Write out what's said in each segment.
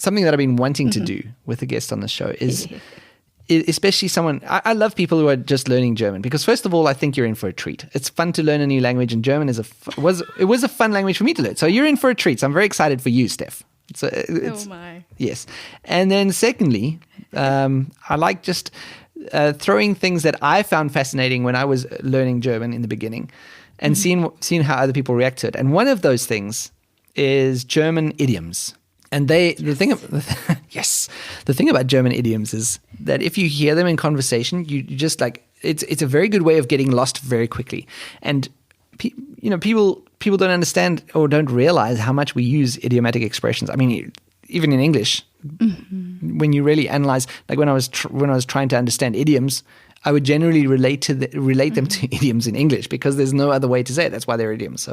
something that I've been wanting to do with a guest on the show is especially someone, I love people who are just learning German because first of all, I think you're in for a treat. It's fun to learn a new language, and German was a fun language for me to learn. So you're in for a treat. So I'm very excited for you, Steph. Oh my. Yes. And then secondly, I like just throwing things that I found fascinating when I was learning German in the beginning and seeing how other people react to it. And one of those things is German idioms. And the thing about German idioms is that if you hear them in conversation, you just like it's a very good way of getting lost very quickly. And people don't understand or don't realize how much we use idiomatic expressions. I mean, even in English, when you really analyze, like when I was trying to understand idioms, I would generally relate them to idioms in English because there's no other way to say it. That's why they're idioms.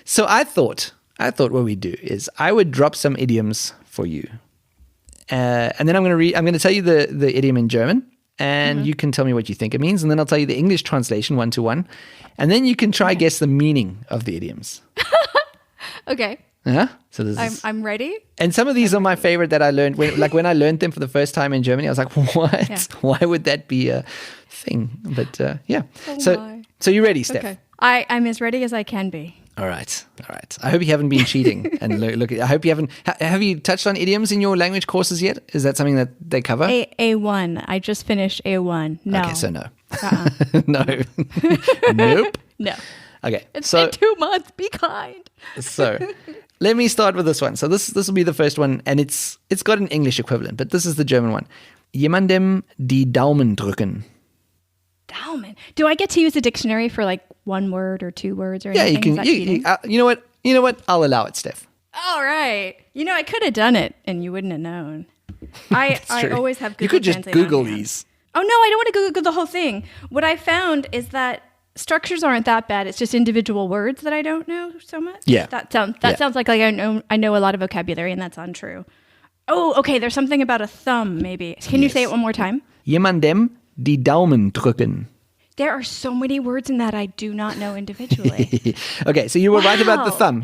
So I thought what we'd do is I would drop some idioms for you, and then I'm going to tell you the idiom in German, and you can tell me what you think it means, and then I'll tell you the English translation 1-to-1, and then you can try guess the meaning of the idioms. Okay. Yeah. So I'm ready. And some of these are my favorite that I learned when I learned them for the first time in Germany. I was like, what? Yeah. Why would that be a thing? But yeah. So you ready, Steph? Okay. I'm as ready as I can be. All right. I hope you haven't been cheating. And look, I hope you haven't. Have you touched on idioms in your language courses yet? Is that something that they cover? A1. I just finished A1. No. Okay, so no. No. Nope. No. Okay. It's been 2 months. Be kind. So let me start with this one. So this will be the first one, and it's got an English equivalent, but this is the German one. Jemandem die Daumen drücken. Daumen. Do I get to use a dictionary for like one word or 2 words or anything? Yeah, you can. You know what? I'll allow it, Steph. All right. I could have done it and you wouldn't have known. I always have Google. You could just Translate Google these. Oh no, I don't want to Google the whole thing. What I found is that structures aren't that bad. It's just individual words that I don't know so much. Yeah. That sounds like I know a lot of vocabulary, and that's untrue. Oh, okay. There's something about a thumb, maybe. Can you say it one more time? Jemandem die Daumen drücken. There are so many words in that I do not know individually. Okay, so you were right about the thumb.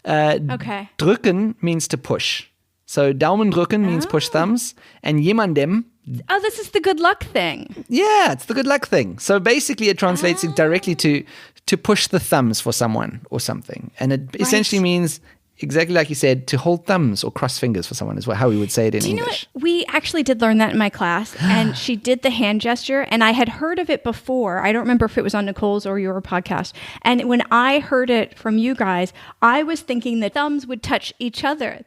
Okay. Drücken means to push. So Daumen drücken means push thumbs, and jemandem. Oh, this is the good luck thing. Yeah, it's the good luck thing. So basically it translates it directly to push the thumbs for someone or something. And it essentially means, exactly like you said, to hold thumbs or cross fingers for someone is how we would say it in English. Do you know what? We actually did learn that in my class, and she did the hand gesture, and I had heard of it before. I don't remember if it was on Nicole's or your podcast. And when I heard it from you guys, I was thinking that thumbs would touch each other.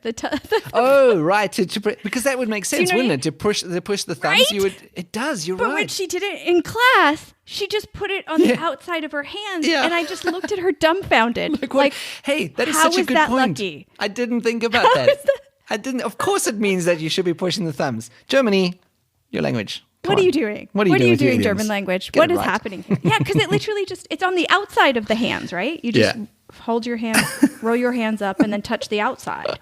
Oh, right. Because that would make sense, wouldn't it? To push the thumbs, right? It does, you're right. But when she did it in class, she just put it on the outside of her hands, and I just looked at her dumbfounded. like hey, that is such a good point. Lucky? I didn't think about that. I didn't. Of course, it means that you should be pushing the thumbs. Germany, your language. What are you doing? What are you doing, German language? What is happening here? Yeah, because it literally it's on the outside of the hands, right? You just hold your hand, roll your hands up, and then touch the outside.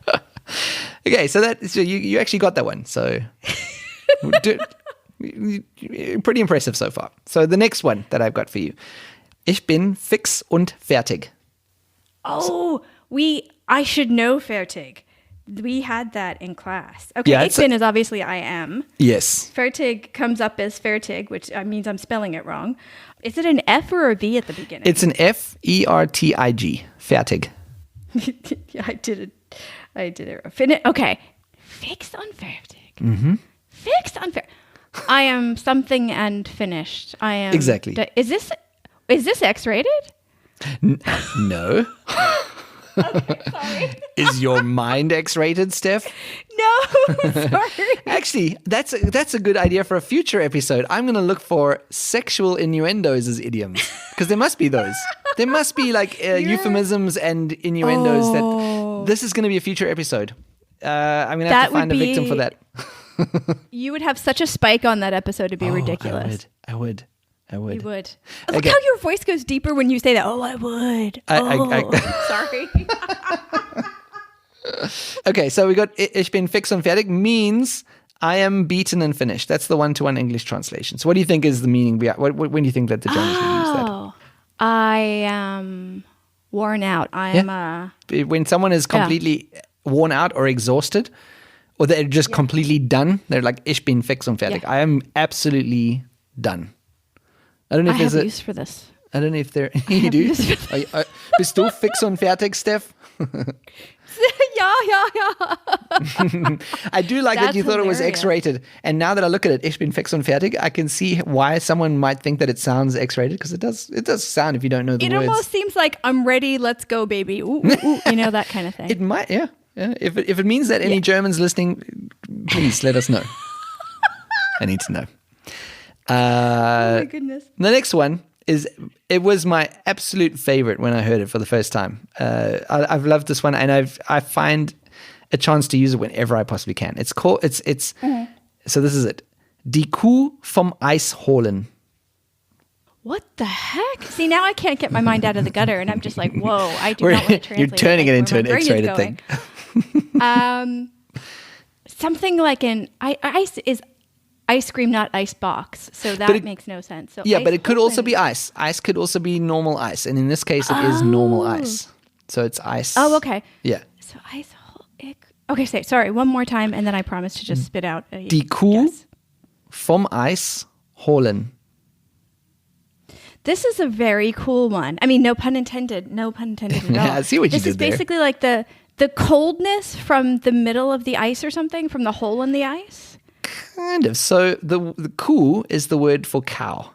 Okay, so you actually got that one. So. Pretty impressive so far. So the next one that I've got for you. Ich bin fix und fertig. Oh, I should know fertig. We had that in class. Okay, ich bin is obviously I am. Yes. Fertig comes up as fertig, which means I'm spelling it wrong. Is it an F or a V at the beginning? It's an F-E-R-T-I-G. Fertig. Yeah, I did it. Okay. Fix und fertig. Mm-hmm. Fix und fertig. I am something and finished. I am exactly. Is this X-rated? No. Okay, sorry. Is your mind X-rated, Steph? No, sorry. Actually, that's a good idea for a future episode. I'm going to look for sexual innuendos as idioms because there must be those. There must be like euphemisms and innuendos that this is going to be a future episode. I'm going to have to find a victim for that. You would have such a spike on that episode. It'd be ridiculous. I would. You would. Look how your voice goes deeper when you say that. Oh, I would. Sorry. Okay, so we got Ich bin fix und fertig means I am beaten and finished. That's the 1-to-1 English translation. So what do you think is the meaning? When do you think that the Germans would use that? I am worn out. I am when someone is completely worn out or exhausted, or they're just completely done. They're like, ich bin fix und fertig. Yeah. I am absolutely done. I don't know if I there's have use for this. I don't know if there. You do? Bist du fix und fertig, Steph? yeah. I do like that That's you thought it was hilarious. X-rated, and now that I look at it, ich bin fix und fertig, I can see why someone might think that it sounds X-rated, because it does sound if you don't know the It words. almost seems like I'm ready. Let's go, baby. Ooh, ooh, ooh, you know, that kind of thing. It might, yeah. If it means that any Germans listening, please let us know. I need to know. Oh my goodness. The next one it was my absolute favorite when I heard it for the first time. I've loved this one, and I find a chance to use it whenever I possibly can. It's called so this is it. Die Kuh vom Eis holen. What the heck? See, now I can't get my mind out of the gutter, and I'm just like, whoa, I do not want to translate. You're turning it into where an my brain is X-rated going. thing. Something like ice is ice cream, not ice box. So that makes no sense. So Yeah, ice but it could also holen. be ice. Ice could also be normal ice, and in this case, it is normal ice. So it's ice. Oh, okay. Yeah. So okay, sorry, one more time, and then I promise to just spit out a Die Kuh guess. vom Eis holen. This is a very cool one. I mean, no pun intended. No pun intended at all. Yeah, I see what you This did is there. basically like the coldness from the middle of the ice or something, from the hole in the ice. Kind of. So the Kuh is the word for cow.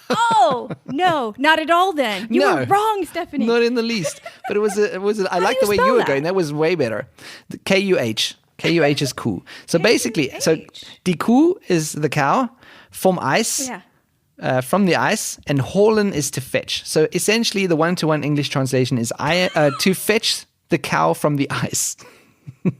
Oh no, not at all. Then you No. were wrong, Stephanie. Not in the least. But it was. I like do the way you you spell were that? going. That was way better. The Kuh. Kuh is Kuh. So basically, so die Kuh is the cow vom Eis. Yeah. From the ice, and holen is to fetch. So essentially, the one-to-one English translation is to fetch the cow from the ice. Oh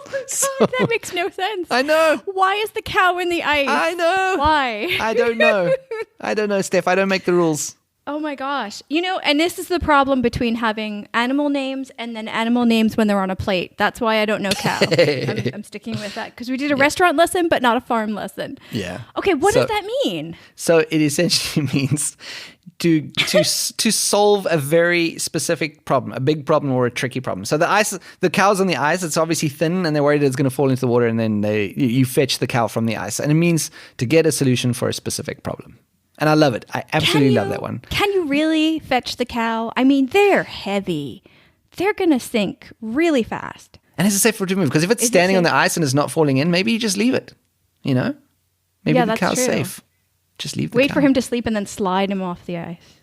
my God, that makes no sense. I know. Why is the cow in the ice? I know. Why? I don't know. I don't know, Steph. I don't make the rules. Oh my gosh. You know, and this is the problem between having animal names and then animal names when they're on a plate. That's why I don't know cow. I'm sticking with that because we did a restaurant lesson, but not a farm lesson. Yeah. Okay, what does that mean? So it essentially means to solve a very specific problem, a big problem or a tricky problem. So the cow's on the ice. It's obviously thin, and they're worried it's going to fall into the water, and then you fetch the cow from the ice, and it means to get a solution for a specific problem. And I love it. I absolutely love that one. Can you really fetch the cow? I mean, they're heavy. They're going to sink really fast. And it's a safe route to move, because if it's standing on the ice and it's not falling in, maybe you just leave it. You know, maybe the that's cow's true. safe. Just leave the Wait cow. for him to sleep and then slide him off the ice.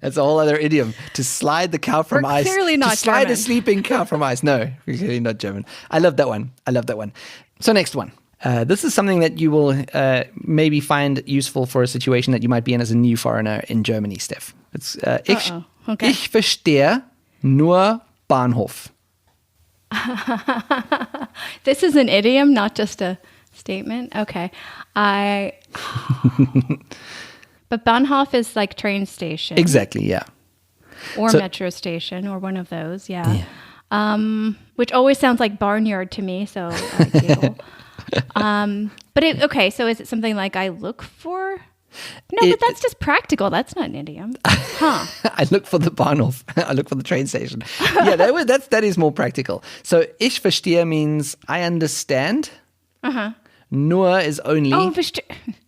That's a whole other idiom. To slide the cow from We're ice. clearly not to slide German. a sleeping cow from ice. No, we're clearly not German. I love that one. So next one. This is something that you will maybe find useful for a situation that you might be in as a new foreigner in Germany, Steph. It's Okay. Ich verstehe nur Bahnhof. This is an idiom, not just a statement. Okay. But Bahnhof is like train station. Exactly, yeah. Or metro station, or one of those, yeah. Which always sounds like barnyard to me, so I giggle. So is it something like I look for? No, but that's just practical. That's not an idiom. Huh. I look for the Bahnhof. I look for the train station. Yeah, that is more practical. So ich verstehe means I understand. Nur is only. Oh,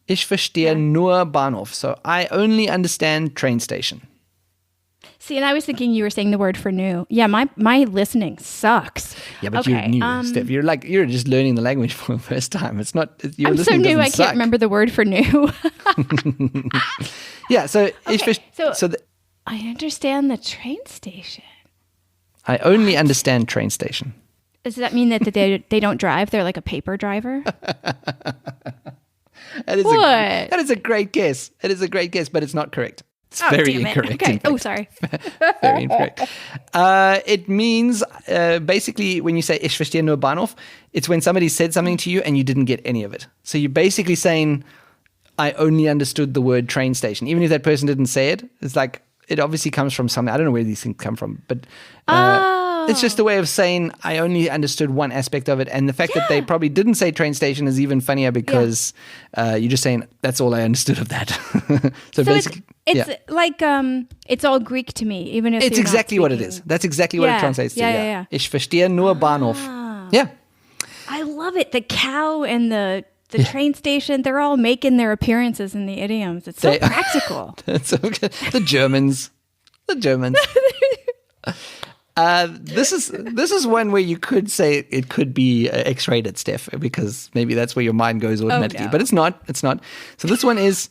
Ich verstehe nur Bahnhof. So I only understand train station. see, and I was thinking you were saying the word for new. Yeah, my listening sucks. Yeah, but you're new, Steph. You're just learning the language for the first time. It's not. Your I'm so listening new, doesn't I suck. can't remember the word for new. Yeah, so I understand the train station. I only understand train station. Does that mean that they don't drive? They're like a paper driver? That is a great guess. It is a great guess, but it's not correct. It's very damn it. incorrect. Okay. in fact. Oh, sorry. Very incorrect. It means basically when you say ich verstehe nur Bahnhof, it's when somebody said something to you and you didn't get any of it. So you're basically saying, I only understood the word train station. Even if that person didn't say it, it's like, it obviously comes from something. I don't know where these things come from, but it's just a way of saying I only understood one aspect of it. And the fact that they probably didn't say train station is even funnier because you're just saying that's all I understood of that. so basically, it's like it's all Greek to me, even if it's you're exactly not what it speaking. is. That's exactly what it translates to. Yeah. Ich verstehe nur Bahnhof. Yeah. I love it. The cow and the train station, they're all making their appearances in the idioms. It's so practical. The Germans. This is one where you could say it could be X-rated, Steph, because maybe that's where your mind goes automatically. But it's not. So this one is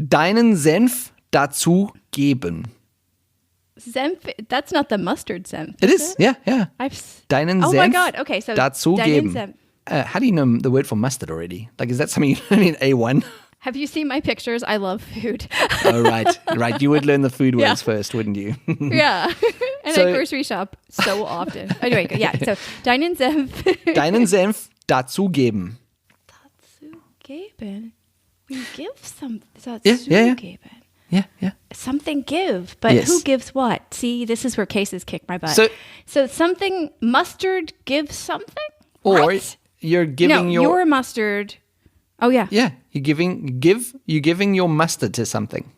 deinen Senf dazu geben. Senf, that's not the mustard senf. It is. Yeah. Deinen Senf my God. Okay, so dazu deinen geben. Senf. How do you know the word for mustard already? Like, is that something you learn in A1? Have you seen my pictures? I love food. Oh, right. You would learn the food words first, wouldn't you? Yeah. And I grocery shop so often. Anyway, so deinen Senf. Deinen Senf dazu geben. Dazu geben? We give some. Dazu geben. Yeah. Something give, but who gives what? See, this is where cases kick my butt. So something, mustard gives something? Or what? You're giving your mustard. Oh, yeah. Yeah, you're giving your mustard to something.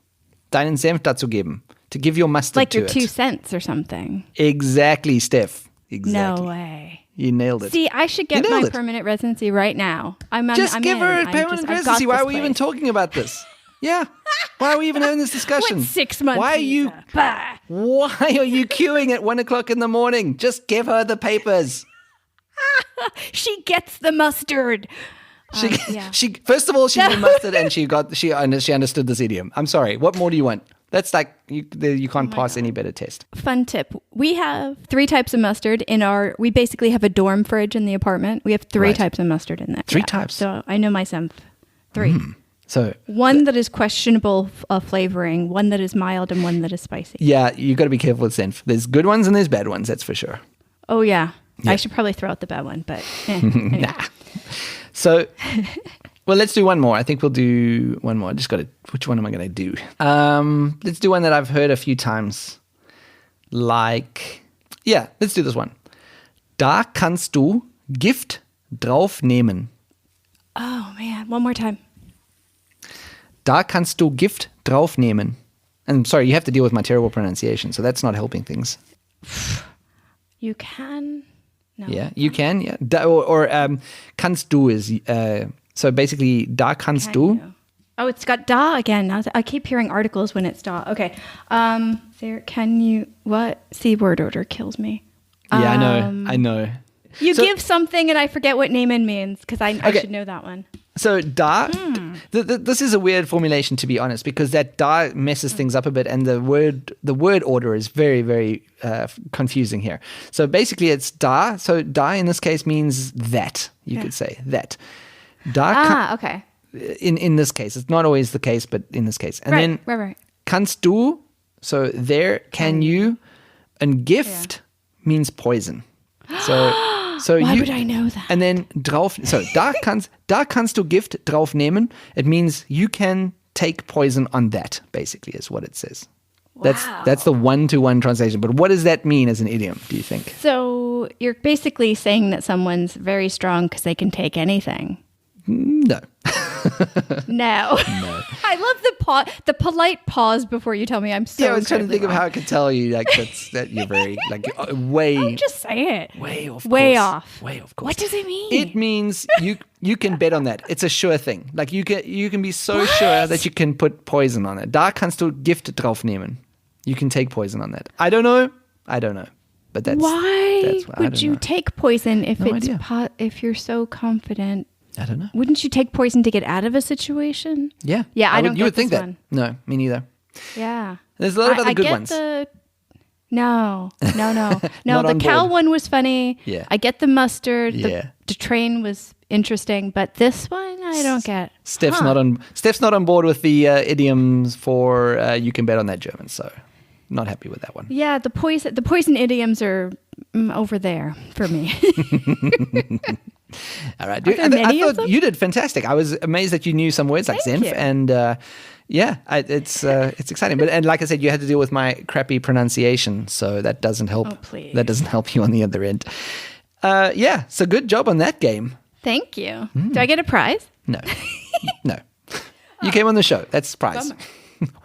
Deinen Senf dazu geben. To give your mustard like to it. Like your 2 cents or something. Exactly, Steph. Exactly. No way. You nailed it. See, I should get my permanent residency right now. I'm give her a permanent residency. Why are we even talking about this? Yeah. Why are we even having this discussion? What 6 months? Why are you queuing at 1 o'clock in the morning? Just give her the papers. She gets the mustard. She first of all she knew mustard and she understood this idiom. I'm sorry. What more do you want? That's like you can't pass any better test. Fun tip: we have 3 types of mustard in our. We basically have a dorm fridge in the apartment. We have 3 types of mustard in there. 3 types. So I know my senf. 3. So one that is questionable flavoring, one that is mild, and one that is spicy. Yeah, you got to be careful with senf. There's good ones and there's bad ones. That's for sure. Oh yeah. I should probably throw out the bad one, but anyway. Nah. So, well, let's do one more. I think we'll do one more. Which one am I going to do? Let's do one that I've heard a few times. Let's do this one. Da kannst du Gift drauf nehmen. Oh man, one more time. Da kannst du Gift drauf nehmen. And sorry, you have to deal with my terrible pronunciation, so that's not helping things. You can. No. Yeah, you can. Yeah, or kannst du is so basically da kannst du. Oh, it's got da again. I keep hearing articles when it's da. Okay. There can you what? See, word order kills me. Yeah, I know. You give something and I forget what nehmen means because I should know that one. So da, this is a weird formulation to be honest, because that da messes things up a bit, and the word order is very, very confusing here. So basically, it's da. So da in this case means that. You could say that. Da. Okay. In this case, it's not always the case, but in this case, and then right. Kannst du. So there, can you, and gift means poison. So why would I know that? And then drauf. So da kannst du Gift drauf nehmen. It means you can take poison on that. Basically, is what it says. Wow. That's the 1-to-1 translation. But what does that mean as an idiom? Do you think? So you're basically saying that someone's very strong because they can take anything. No. No. I love the polite pause before you tell me I'm so. Yeah, I was trying to think of how I could tell you that you're very way. Oh, just say it. Way off. Way off. Way off course. What does it mean? It means you can bet on that. It's a sure thing. Like you can be so sure that you can put poison on it. Da kannst du Gift drauf nehmen. You can take poison on that. I don't know. But that's why would you take poison if No it's idea. if you're so confident? I don't know. Wouldn't you take poison to get out of a situation? Yeah. Yeah, I don't You would get think this that. one. No, me neither. Yeah. There's a lot of other good get ones. No. Not The on cow board. one was funny. Yeah. I get the mustard. Yeah. The train was interesting, but this one I don't get. Steph's not on board with the idioms for you can bet on that German, so not happy with that one. Yeah, the poison idioms are over there for me. All right. Are there many I of thought them? you did fantastic. I was amazed that you knew some words like Thank Senf you. and Yeah, it's exciting. And like I said, you had to deal with my crappy pronunciation, so that doesn't help. Oh, please. That doesn't help you on the other end. Yeah, so good job on that game. Thank you. Do I get a prize? No. No. You came on the show. That's the prize. Bummer.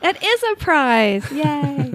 That is a prize. Yay.